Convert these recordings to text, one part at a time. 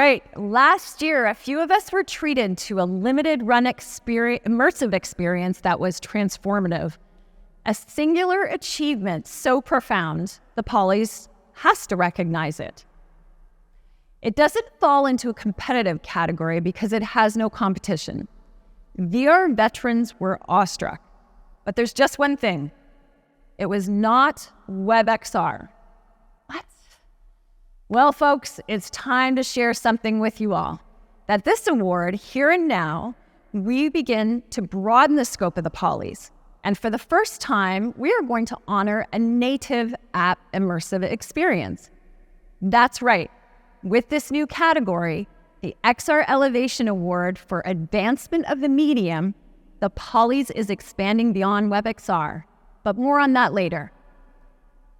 right. Last year, a few of us were treated to a limited run immersive experience that was transformative. A singular achievement so profound, the Polys has to recognize it. It doesn't fall into a competitive category because it has no competition. VR veterans were awestruck, but there's just one thing. It was not WebXR. What? Well, folks, it's time to share something with you all. That this award, here and now, we begin to broaden the scope of the Polys. And for the first time, we are going to honor a native app immersive experience. That's right. With this new category, the XR Elevation Award for Advancement of the Medium, the Polys is expanding beyond WebXR, but more on that later.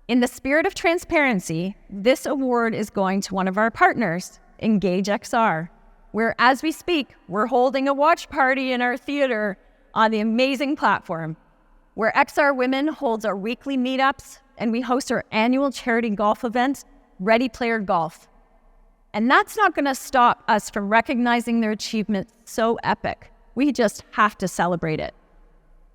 In the spirit of transparency, this award is going to one of our partners, Engage XR, where as we speak, we're holding a watch party in our theater on the amazing platform, where XR Women holds our weekly meetups and we host our annual charity golf event, Ready Player Golf. And that's not going to stop us from recognizing their achievement so epic. We just have to celebrate it.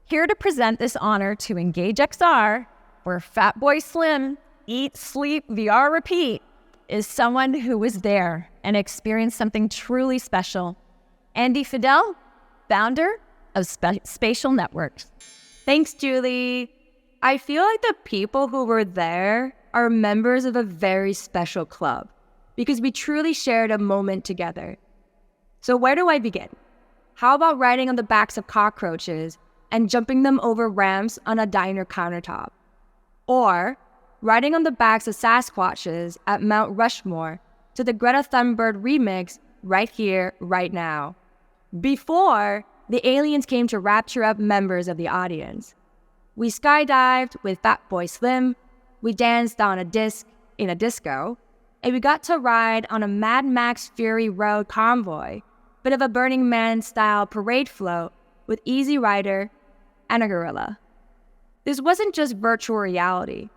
Here to present this honor to Engage XR, where Fatboy Slim, Eat, Sleep, VR, Repeat, is someone who was there and experienced something truly special. Andy Fidel, founder of Spatial Networks. Thanks, Julie. I feel like the people who were there are members of a very special club because we truly shared a moment together. So where do I begin? How about riding on the backs of cockroaches and jumping them over ramps on a diner countertop? Or riding on the backs of Sasquatches at Mount Rushmore to the Greta Thunberg remix right here, right now, before the aliens came to rapture up members of the audience. We skydived with Fatboy Slim, we danced on a disc in a disco, and we got to ride on a Mad Max Fury Road convoy, bit of a Burning Man-style parade float with Easy Rider and a gorilla. This wasn't just virtual reality.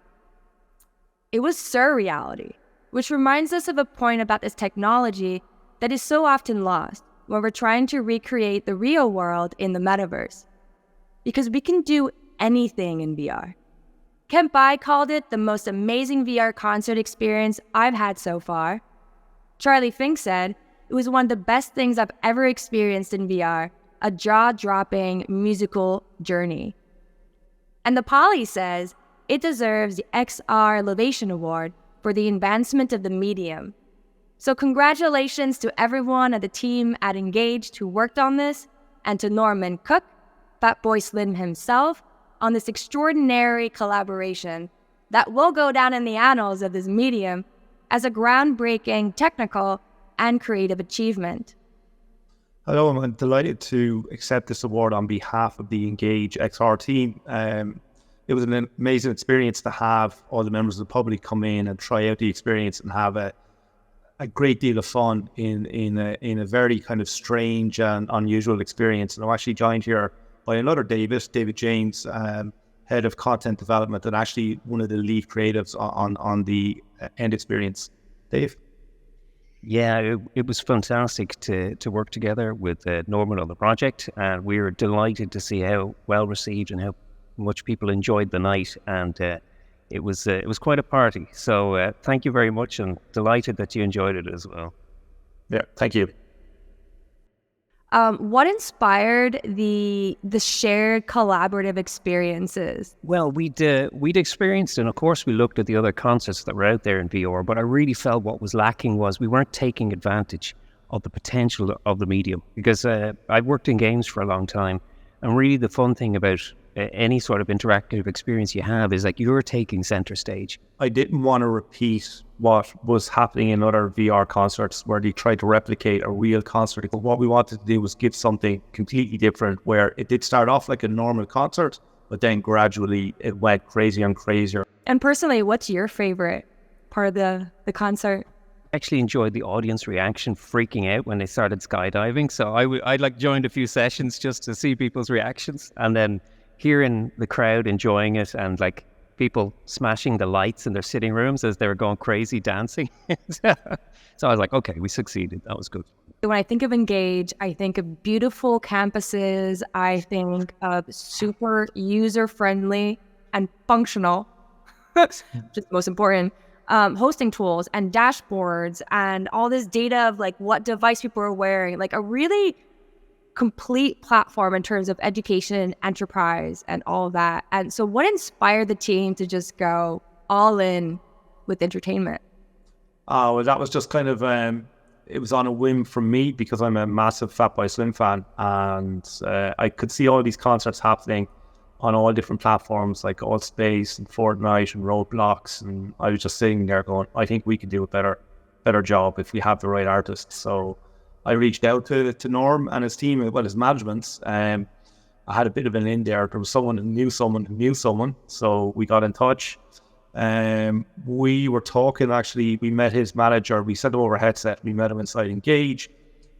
It was surreality, which reminds us of a point about this technology that is so often lost when we're trying to recreate the real world in the metaverse. Because we can do anything in VR. Kent Bai called it the most amazing VR concert experience I've had so far. Charlie Fink said it was one of the best things I've ever experienced in VR, a jaw-dropping musical journey. And the Poly says it deserves the XR Elevation Award for the advancement of the medium. So congratulations to everyone at the team at Engaged who worked on this, and to Norman Cook, Fatboy Slim himself, on this extraordinary collaboration that will go down in the annals of this medium as a groundbreaking technical and creative achievement. Hello, I'm delighted to accept this award on behalf of the Engage XR team. It was an amazing experience to have all the members of the public come in and try out the experience and have a great deal of fun in a very kind of strange and unusual experience. And I'm actually joined here by another David James, head of content development and actually one of the lead creatives on the end experience. Dave? Yeah, it was fantastic to work together with Norman on the project, and we were delighted to see how well received and how much people enjoyed the night, and it was quite a party. So thank you very much, and delighted that you enjoyed it as well. Yeah, thank you. What inspired the shared collaborative experiences? Well, we'd experienced, and of course we looked at the other concerts that were out there in VR, but I really felt what was lacking was we weren't taking advantage of the potential of the medium. Because I've worked in games for a long time, and really the fun thing about any sort of interactive experience you have is like you're taking center stage. I didn't want to repeat what was happening in other VR concerts where they tried to replicate a real concert. But what we wanted to do was give something completely different, where it did start off like a normal concert, but then gradually it went crazier and crazier. And personally, what's your favorite part of the concert? I actually enjoyed the audience reaction freaking out when they started skydiving. So I like joined a few sessions just to see people's reactions, and then hearing the crowd enjoying it and like people smashing the lights in their sitting rooms as they were going crazy dancing. So I was like, okay, we succeeded. That was good. When I think of Engage, I think of beautiful campuses. I think of super user-friendly and functional, which is most important, hosting tools and dashboards and all this data of like what device people are wearing, like a really complete platform in terms of education, enterprise, and all of that. And so what inspired the team to just go all in with entertainment? Well, that was just kind of, it was on a whim from me because I'm a massive Fatboy Slim fan, and I could see all these concerts happening on all different platforms like All Space and Fortnite and Roblox, and I was just sitting there going, I think we could do a better job if we have the right artists. So I reached out to Norm and his team, well, his management. I had a bit of an in there. There was someone who knew someone, so we got in touch. We were talking, actually, we met his manager, we sent him over a headset, we met him inside Engage,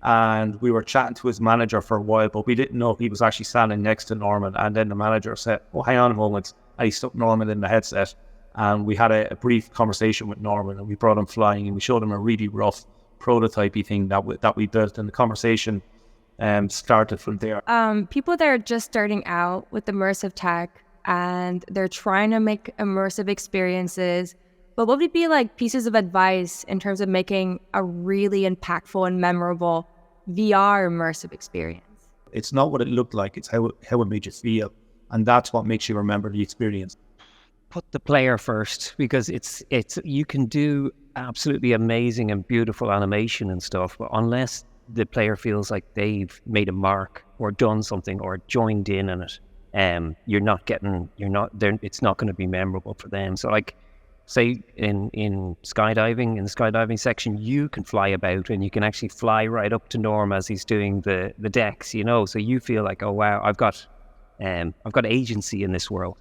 and we were chatting to his manager for a while, but we didn't know he was actually standing next to Norman. And then the manager said, oh, hang on a moment, and he stuck Norman in the headset, and we had a brief conversation with Norman, and we brought him flying, and we showed him a really rough prototypey thing that we built, and the conversation started from there. People that are just starting out with immersive tech, and they're trying to make immersive experiences, but what would be like pieces of advice in terms of making a really impactful and memorable VR immersive experience? It's not what it looked like, it's how it made you feel, and that's what makes you remember the experience. Put the player first, because it's you can do absolutely amazing and beautiful animation and stuff, but unless the player feels like they've made a mark or done something or joined in on it, it's not going to be memorable for them. So like, say in skydiving, in the skydiving section, you can fly about and you can actually fly right up to Norm as he's doing the decks, so you feel like, oh wow, I've got agency in this world.